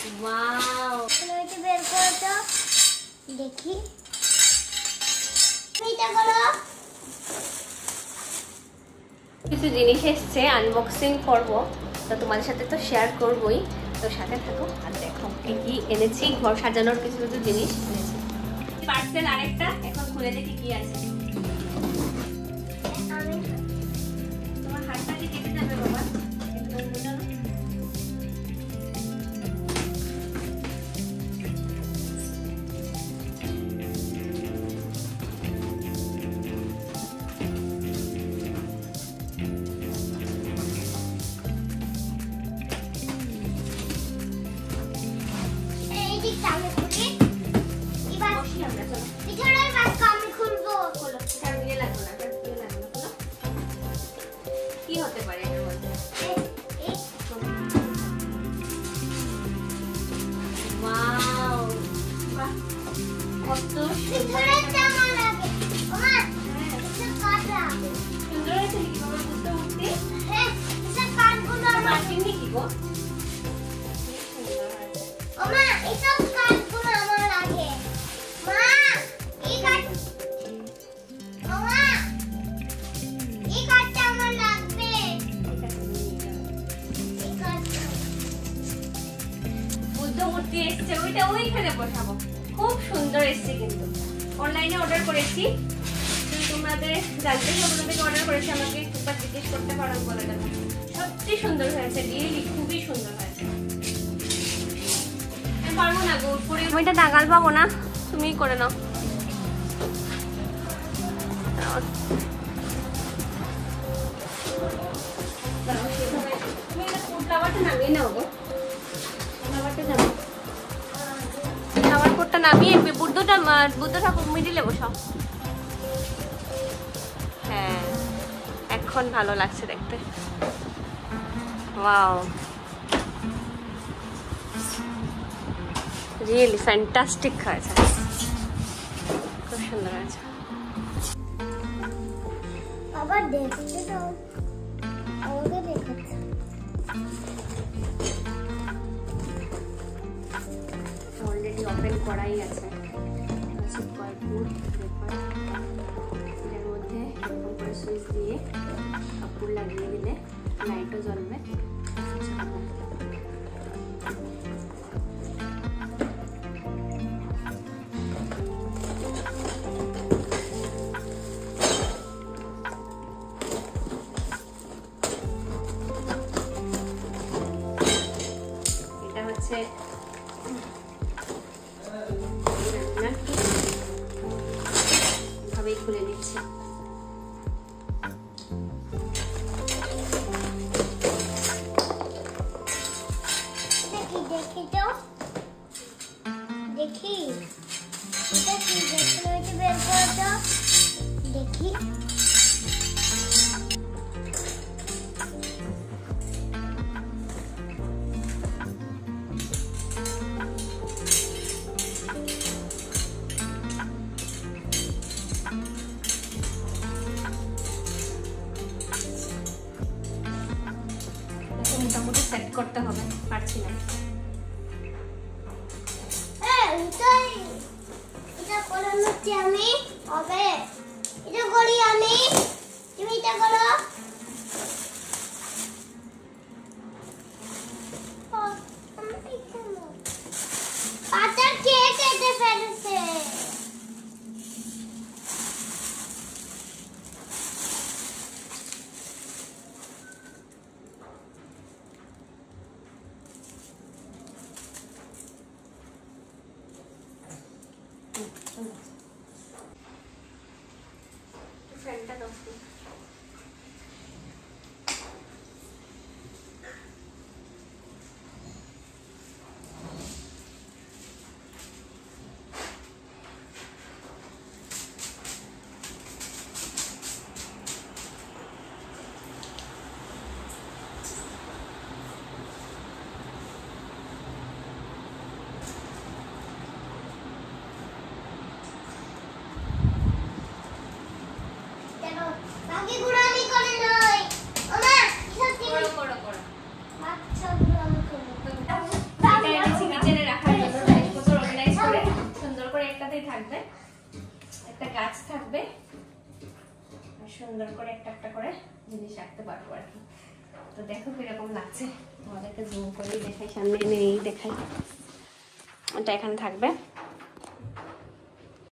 Wow, তুমি এটা বের করো তো দেখি। এটা করো। কিছু জিনিস এসছে, আনবক্সিং করব, তো তোমাদের সাথে তো শেয়ার করবই, তো সাথে থাকো আর দেখো কি এনেছি। ঘর সাজানোর কিছু কিছু জিনিস এনেছি। পার্সেল আরেকটা, এখন খুলে দেখি কি আছে। তোমার হাতটা কি কেটে যাবে বাবা? কি হতে পারে এর মধ্যে? ওয়াও, বাহ, কত সুন্দর জামা লাগে। ওমা, এটা কাটা। সুন্দর হয়েছে কি বাবা? বুঝতে উঠতে? হ্যাঁ, এটা কাটগুলো আমার চিনি কি গো? ওমা, এটা কাটগুলো আমার লাগে। মা, এই কাট। ওমা, এই কাটটা আমার লাগবে। এই কাটটা। বুদ্ধ মূর্তি এসছে, ওইটা ওইখানে বসাবো। খুব সুন্দর এসছে, কিন্তু অনলাইনে অর্ডার করেছি। তোমাদের জানতে হবে থেকে অর্ডার করেছি, আমাকে একবার জিজ্ঞেস করতে পারো, বলে দেবো। সত্যি সুন্দর হয়েছে, রিয়েলি খুবই সুন্দর হয়েছে। আমি পারবো না গো, উপরে ওইটা নাগাল পাবো না, তুমিই করে নাও। নামিয়ে নাও গো, আমার কোটটা নামিয়ে বুদ্ধ ঠাকুর মিডিলে বসাও। হ্যাঁ, এখন ভালো লাগছে দেখতে। ওয়াও, রিয়েলি ফ্যান্টাস্টিক হয়েছে, খুব সুন্দর হয়েছে। আবার দেখতে দাও, আমাকে দেখাচ্ছে। অলরেডি ওপেন করাই আছে, কর্পূর পেপার, এর মধ্যে এরকম করে সুইচ দিয়ে কাপড় লাগিয়ে দিলে লাইটও জ্বলবে। এটা হচ্ছে ভাবেই খুলে নিচ্ছে। দেখি এটা কি দেখি, বের করো তো দেখি। মোটামুটি সেট করতে হবে, পারছি না। এটা করানো আমি হবে, এটা করি আমি, তুমি এটা করো। পাতা কে কেটে ফেলেছে? ফ্যানটা দাও। সাথেই থাকবে, একটা গাছ থাকবে, সুন্দর করে একটা একটা করে জিনিস রাখতে পারবো আর কি। তো দেখো কিরকম লাগছে, আমাদেরকে জুম করে দেখাই, সামনে নেই দেখাই। এটা এখানে থাকবে।